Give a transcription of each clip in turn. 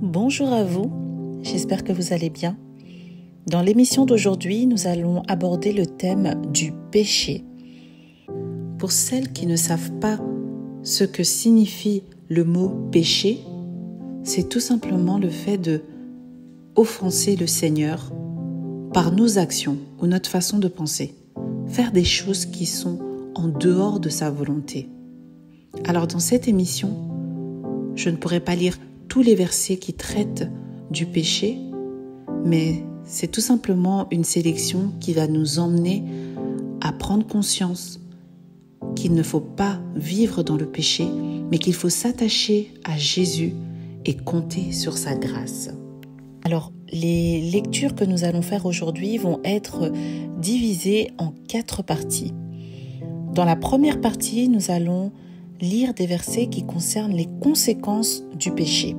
Bonjour à vous, j'espère que vous allez bien. Dans l'émission d'aujourd'hui, nous allons aborder le thème du péché. Pour celles qui ne savent pas ce que signifie le mot péché, c'est tout simplement le fait de offenser le Seigneur par nos actions ou notre façon de penser, faire des choses qui sont en dehors de sa volonté. Alors dans cette émission, je ne pourrai pas lire tous les versets qui traitent du péché, mais c'est tout simplement une sélection qui va nous emmener à prendre conscience qu'il ne faut pas vivre dans le péché, mais qu'il faut s'attacher à Jésus et compter sur sa grâce. Alors, les lectures que nous allons faire aujourd'hui vont être divisées en 4 parties. Dans la première partie, nous allons lire des versets qui concernent les conséquences du péché.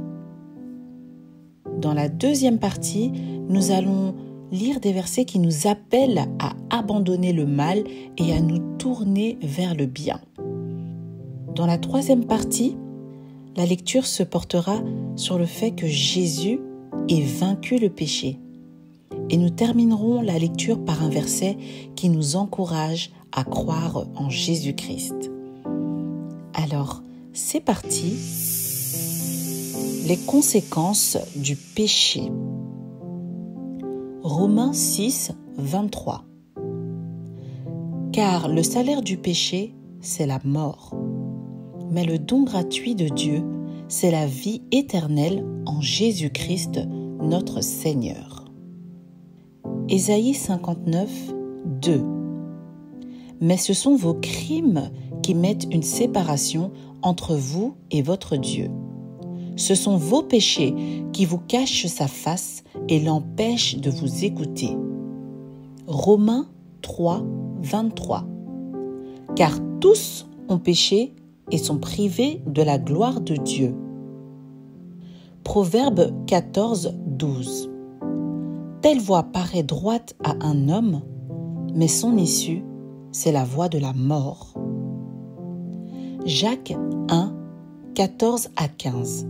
Dans la deuxième partie, nous allons lire des versets qui nous appellent à abandonner le mal et à nous tourner vers le bien. Dans la troisième partie, la lecture se portera sur le fait que Jésus ait vaincu le péché. Et nous terminerons la lecture par un verset qui nous encourage à croire en Jésus-Christ. Alors, c'est parti. Les conséquences du péché. Romains 6, 23. Car le salaire du péché, c'est la mort. Mais le don gratuit de Dieu, c'est la vie éternelle en Jésus-Christ, notre Seigneur. Ésaïe 59, 2. Mais ce sont vos crimes qui mettent une séparation entre vous et votre Dieu. Ce sont vos péchés qui vous cachent sa face et l'empêchent de vous écouter. Romains 3, 23. Car tous ont péché et sont privés de la gloire de Dieu. Proverbe 14, 12. Telle voie paraît droite à un homme, mais son issue, c'est la voie de la mort. Jacques 1, 14 à 15.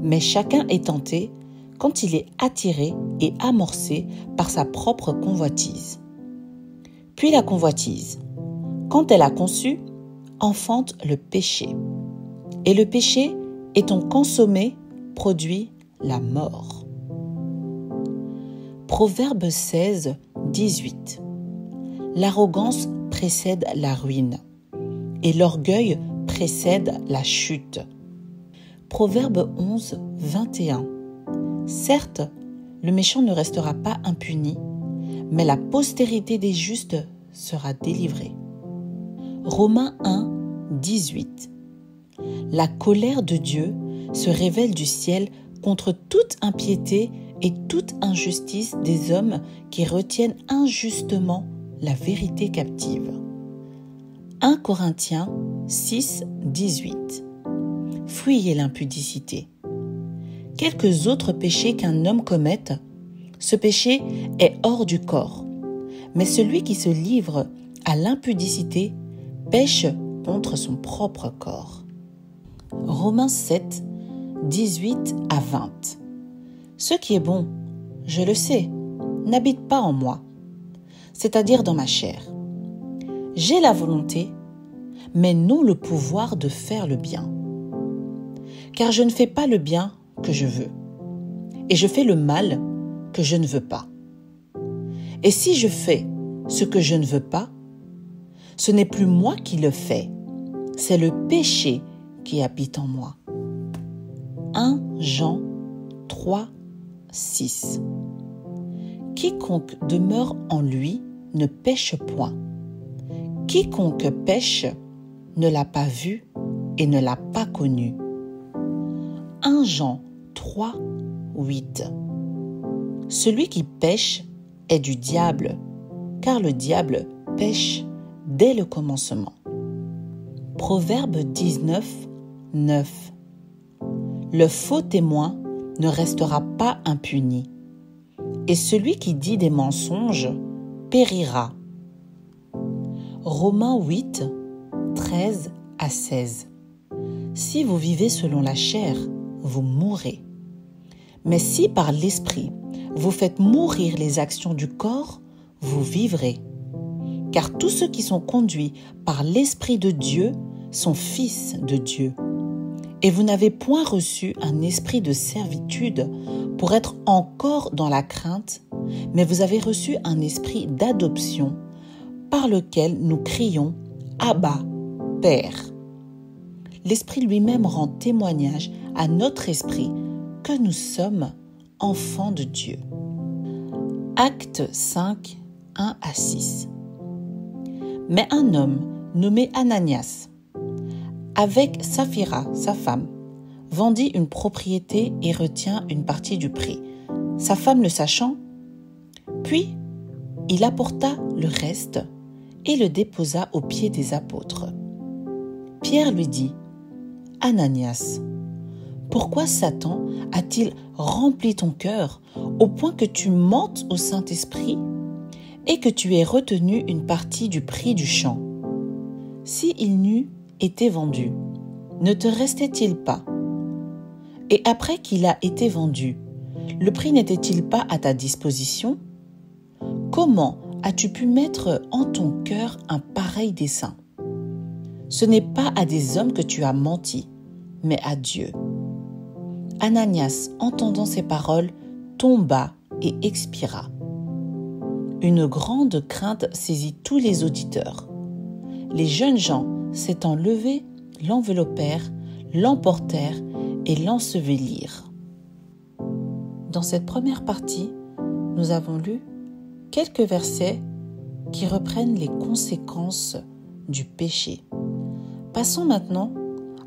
Mais chacun est tenté quand il est attiré et amorcé par sa propre convoitise. Puis la convoitise, quand elle a conçu, enfante le péché. Et le péché, étant consommé, produit la mort. Proverbe 16, 18. L'arrogance précède la ruine, et l'orgueil précède la chute. Proverbe 11, 21. Certes, le méchant ne restera pas impuni, mais la postérité des justes sera délivrée. Romains 1, 18. La colère de Dieu se révèle du ciel contre toute impiété et toute injustice des hommes qui retiennent injustement la vérité captive. 1 Corinthiens 6, 18. Fuyez l'impudicité. Quelques autres péchés qu'un homme commette, ce péché est hors du corps. Mais celui qui se livre à l'impudicité pêche contre son propre corps. Romains 7, 18 à 20. Ce qui est bon, je le sais, n'habite pas en moi, c'est-à-dire dans ma chair. J'ai la volonté, mais non le pouvoir de faire le bien. Car je ne fais pas le bien que je veux, et je fais le mal que je ne veux pas. Et si je fais ce que je ne veux pas, ce n'est plus moi qui le fais, c'est le péché qui habite en moi. 1 Jean 3, 6. Quiconque demeure en lui ne pêche point. Quiconque pêche ne l'a pas vu et ne l'a pas connu. 1 Jean 3, 8. Celui qui pêche est du diable, car le diable pêche dès le commencement. Proverbe 19, 9. Le faux témoin ne restera pas impuni, et celui qui dit des mensonges périra. Romains 8, 13 à 16. Si vous vivez selon la chair, vous mourrez. Mais si par l'Esprit, vous faites mourir les actions du corps, vous vivrez. Car tous ceux qui sont conduits par l'Esprit de Dieu sont fils de Dieu. Et vous n'avez point reçu un esprit de servitude pour être encore dans la crainte, mais vous avez reçu un esprit d'adoption par lequel nous crions « Abba, Père ». L'Esprit lui-même rend témoignage à notre esprit que nous sommes enfants de Dieu. Actes 5, 1 à 6. Mais un homme nommé Ananias, avec Saphira, sa femme, vendit une propriété et retient une partie du prix, sa femme le sachant. Puis, il apporta le reste et le déposa aux pieds des apôtres. Pierre lui dit, « Ananias, pourquoi Satan a-t-il rempli ton cœur au point que tu mentes au Saint-Esprit et que tu aies retenu une partie du prix du champ? Si il n'eût été vendu, ne te restait-il pas? Et après qu'il a été vendu, le prix n'était-il pas à ta disposition? Comment as-tu pu mettre en ton cœur un pareil dessein? Ce n'est pas à des hommes que tu as menti, mais à Dieu. » Ananias, entendant ces paroles, tomba et expira. Une grande crainte saisit tous les auditeurs. Les jeunes gens, s'étant levés, l'enveloppèrent, l'emportèrent et l'ensevelirent. Dans cette première partie, nous avons lu quelques versets qui reprennent les conséquences du péché. Passons maintenant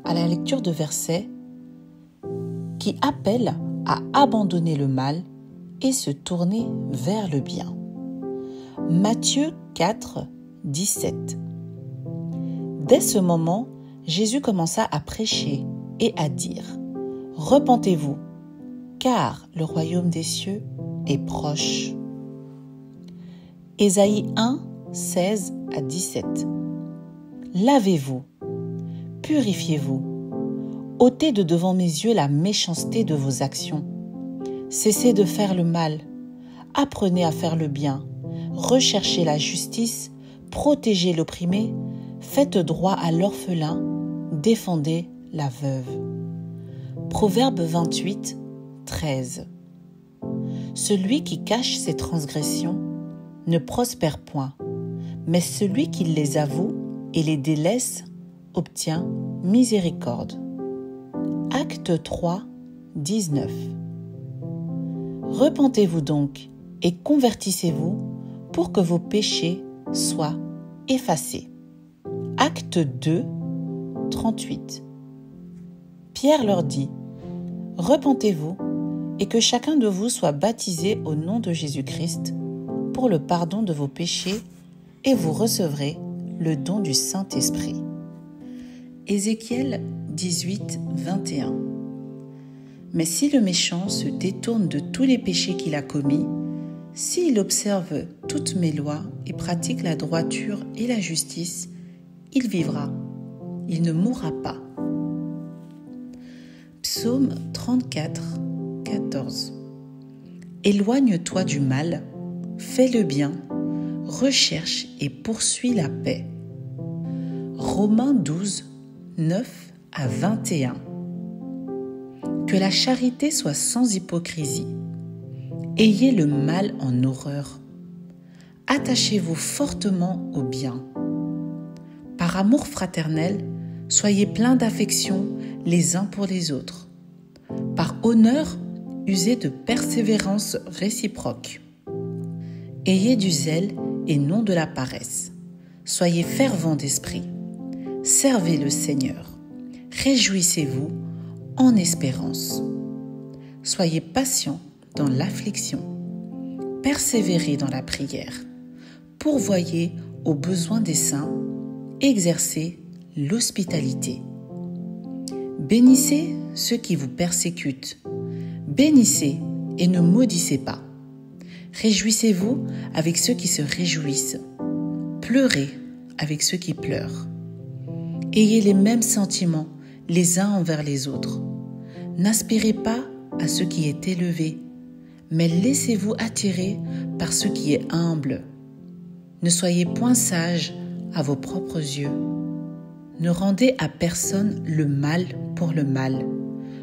à la lecture de versets qui appellent à abandonner le mal et se tourner vers le bien. Matthieu 4, 17. Dès ce moment, Jésus commença à prêcher et à dire « Repentez-vous, car le royaume des cieux est proche. » Ésaïe 1, 16 à 17. Lavez-vous, purifiez-vous, ôtez de devant mes yeux la méchanceté de vos actions. Cessez de faire le mal, apprenez à faire le bien, recherchez la justice, protégez l'opprimé, faites droit à l'orphelin, défendez la veuve. Proverbe 28, 13. Celui qui cache ses transgressions ne prospère point, mais celui qui les avoue et les délaisse obtient miséricorde. Acte 3, 19. Repentez-vous donc et convertissez-vous pour que vos péchés soient effacés. Acte 2, 38. Pierre leur dit, « Repentez-vous et que chacun de vous soit baptisé au nom de Jésus-Christ pour le pardon de vos péchés et vous recevrez le don du Saint-Esprit. » Ézéchiel 18, 21. Mais si le méchant se détourne de tous les péchés qu'il a commis, s'il observe toutes mes lois et pratique la droiture et la justice, il vivra, il ne mourra pas. Psaume 34, 14. Éloigne-toi du mal, fais le bien, recherche et poursuis la paix. Romains 12, 9 à 21. Que la charité soit sans hypocrisie. Ayez le mal en horreur. Attachez-vous fortement au bien. Par amour fraternel, soyez pleins d'affection les uns pour les autres. Par honneur, usez de persévérance réciproque. Ayez du zèle et non de la paresse. Soyez fervents d'esprit. Servez le Seigneur. Réjouissez-vous en espérance. Soyez patients dans l'affliction. Persévérez dans la prière. Pourvoyez aux besoins des saints. Exercez l'hospitalité. Bénissez ceux qui vous persécutent. Bénissez et ne maudissez pas. Réjouissez-vous avec ceux qui se réjouissent. Pleurez avec ceux qui pleurent. Ayez les mêmes sentiments les uns envers les autres. N'aspirez pas à ce qui est élevé, mais laissez-vous attirer par ce qui est humble. Ne soyez point sages à vos propres yeux. Ne rendez à personne le mal pour le mal.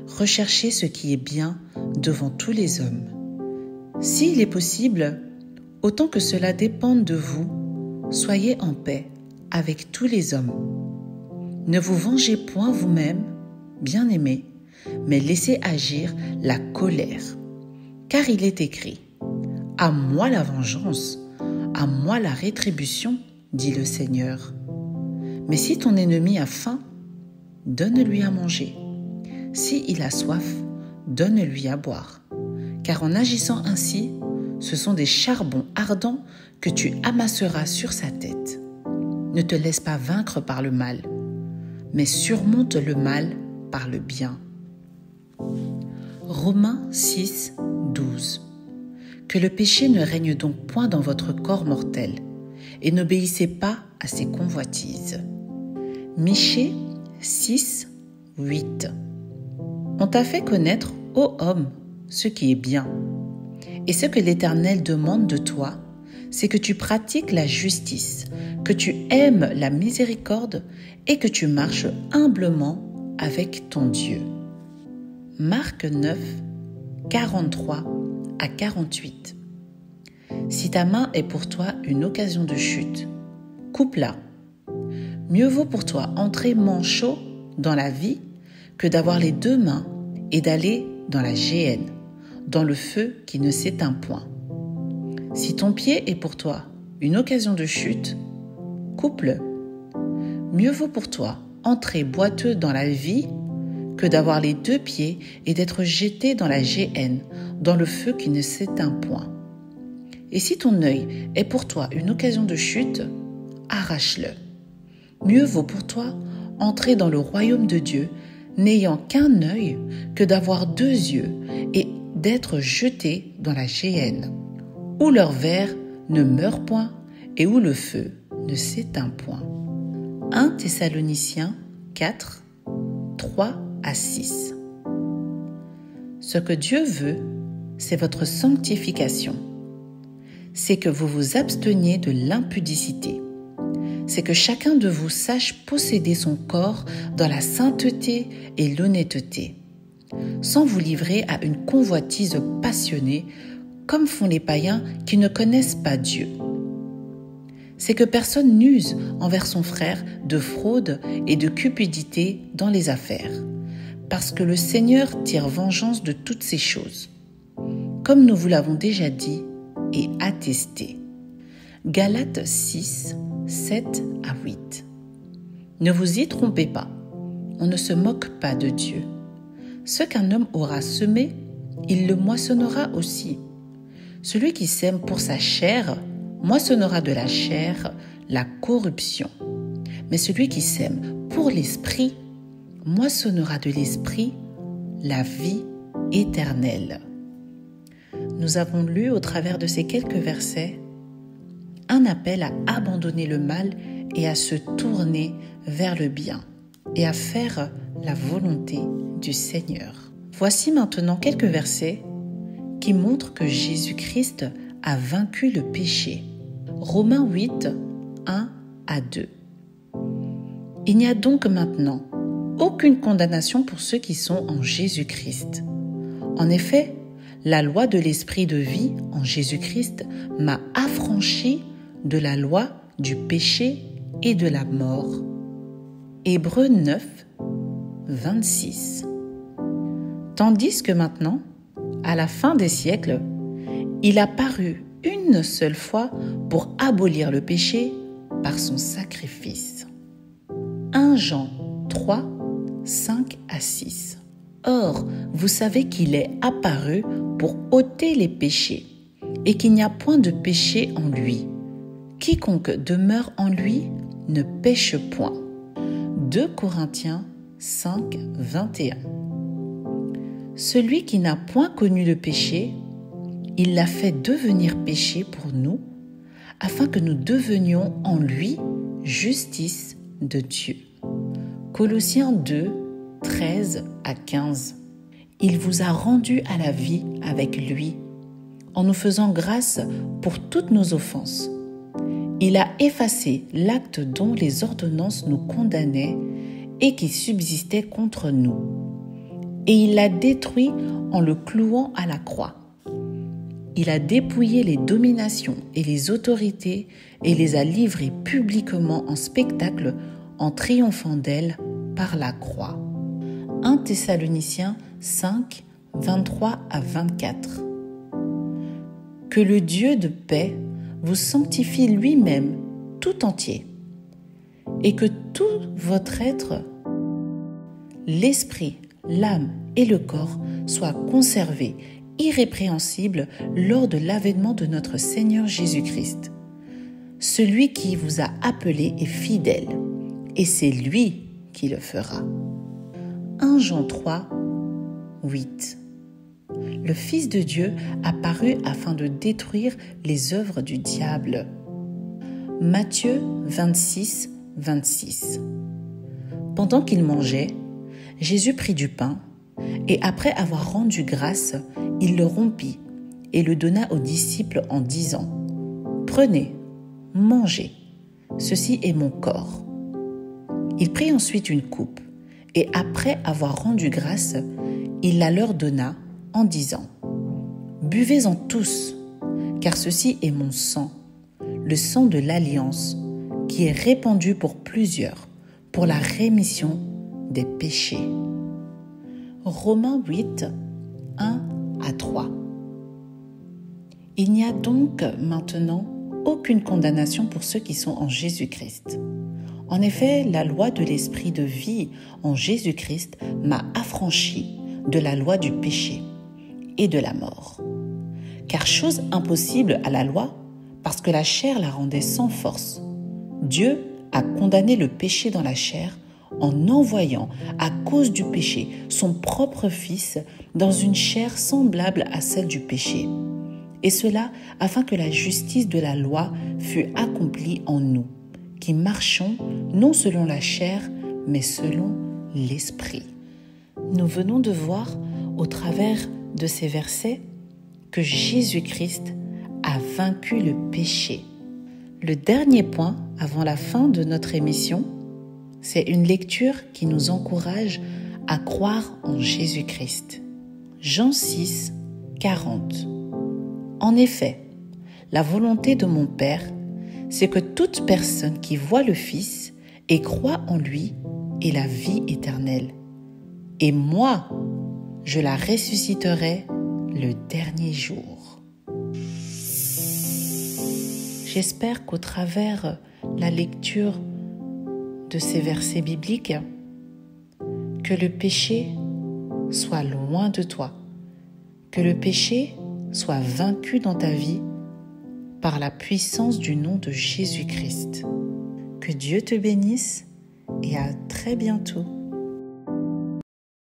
Recherchez ce qui est bien devant tous les hommes. S'il est possible, autant que cela dépende de vous, soyez en paix avec tous les hommes. Ne vous vengez point vous-même, bien-aimés, mais laissez agir la colère. Car il est écrit « À moi la vengeance, à moi la rétribution, dit le Seigneur. » Mais si ton ennemi a faim, donne-lui à manger. Si il a soif, donne-lui à boire. Car en agissant ainsi, ce sont des charbons ardents que tu amasseras sur sa tête. Ne te laisse pas vaincre par le mal, mais surmonte le mal par le bien. Romains 6, 12. Que le péché ne règne donc point dans votre corps mortel, et n'obéissez pas à ses convoitises. Michée 6, 8. On t'a fait connaître, ô homme, ce qui est bien. Et ce que l'Éternel demande de toi, c'est que tu pratiques la justice, que tu aimes la miséricorde et que tu marches humblement avec ton Dieu. Marc 9, 43 à 48. Si ta main est pour toi une occasion de chute, coupe-la. Mieux vaut pour toi entrer manchot dans la vie que d'avoir les deux mains et d'aller dans la géhenne, dans le feu qui ne s'éteint point. Si ton pied est pour toi une occasion de chute, coupe-le. Mieux vaut pour toi entrer boiteux dans la vie que d'avoir les deux pieds et d'être jeté dans la géhenne, dans le feu qui ne s'éteint point. Et si ton œil est pour toi une occasion de chute, arrache-le. Mieux vaut pour toi entrer dans le royaume de Dieu n'ayant qu'un œil que d'avoir deux yeux et d'être jeté dans la géhenne, où leur ver ne meurt point et où le feu ne s'éteint point. 1 Thessaloniciens 4, 3 à 6. Ce que Dieu veut, c'est votre sanctification. C'est que vous vous absteniez de l'impudicité. C'est que chacun de vous sache posséder son corps dans la sainteté et l'honnêteté, sans vous livrer à une convoitise passionnée, comme font les païens qui ne connaissent pas Dieu. C'est que personne n'use envers son frère de fraude et de cupidité dans les affaires, parce que le Seigneur tire vengeance de toutes ces choses, comme nous vous l'avons déjà dit et attesté. Galates 6, 7 à 8. Ne vous y trompez pas, on ne se moque pas de Dieu. Ce qu'un homme aura semé, il le moissonnera aussi. Celui qui sème pour sa chair, moissonnera de la chair la corruption. Mais celui qui sème pour l'esprit, moissonnera de l'esprit la vie éternelle. Nous avons lu au travers de ces quelques versets un appel à abandonner le mal et à se tourner vers le bien et à faire la volonté du Seigneur. Voici maintenant quelques versets qui montrent que Jésus-Christ a vaincu le péché. Romains 8, 1 à 2. Il n'y a donc maintenant aucune condamnation pour ceux qui sont en Jésus-Christ. En effet, la loi de l'esprit de vie en Jésus-Christ m'a affranchi de la loi du péché et de la mort. Hébreux 9, 26. Tandis que maintenant, à la fin des siècles, il a paru une seule fois pour abolir le péché par son sacrifice. 1 Jean 3, 5 à 6. Or, vous savez qu'il est apparu pour ôter les péchés, et qu'il n'y a point de péché en lui. Quiconque demeure en lui ne pêche point. 2 Corinthiens 5, 21. Celui qui n'a point connu le péché, il l'a fait devenir péché pour nous, afin que nous devenions en lui justice de Dieu. Colossiens 2, 13 à 15. il vous a rendus à la vie avec lui, en nous faisant grâce pour toutes nos offenses. Il a effacé l'acte dont les ordonnances nous condamnaient et qui subsistait contre nous. Et il l'a détruit en le clouant à la croix. Il a dépouillé les dominations et les autorités et les a livrées publiquement en spectacle en triomphant d'elles par la croix. 1 Thessaloniciens 5, 23 à 24. Que le Dieu de paix vous sanctifie lui-même tout entier, et que tout votre être, l'esprit, l'âme et le corps soient conservés irrépréhensibles lors de l'avènement de notre Seigneur Jésus-Christ. Celui qui vous a appelé est fidèle, et c'est lui qui le fera. 1 Jean 3, 8. Le Fils de Dieu apparut afin de détruire les œuvres du diable. Matthieu 26, 26. Pendant qu'il mangeait, Jésus prit du pain, et après avoir rendu grâce, il le rompit et le donna aux disciples en disant : « Prenez, mangez, ceci est mon corps. » Il prit ensuite une coupe, et après avoir rendu grâce, il la leur donna en disant : « Buvez-en tous, car ceci est mon sang, le sang de l'alliance, qui est répandu pour plusieurs, pour la rémission des péchés. » Romains 8, 1 à 3. Il n'y a donc maintenant aucune condamnation pour ceux qui sont en Jésus-Christ. En effet, la loi de l'esprit de vie en Jésus-Christ m'a affranchi de la loi du péché et de la mort. Car chose impossible à la loi, parce que la chair la rendait sans force, Dieu a condamné le péché dans la chair en envoyant, à cause du péché, son propre Fils dans une chair semblable à celle du péché. Et cela afin que la justice de la loi fût accomplie en nous, qui marchons non selon la chair, mais selon l'esprit. Nous venons de voir, au travers de ces versets, que Jésus-Christ a vaincu le péché. Le dernier point, avant la fin de notre émission, c'est une lecture qui nous encourage à croire en Jésus-Christ. Jean 6, 40. En effet, la volonté de mon Père, c'est que toute personne qui voit le Fils et croit en lui ait la vie éternelle. Et moi, je la ressusciterai le dernier jour. J'espère qu'au travers la lecture de ces versets bibliques, que le péché soit loin de toi, que le péché soit vaincu dans ta vie par la puissance du nom de Jésus-Christ. Que Dieu te bénisse et à très bientôt.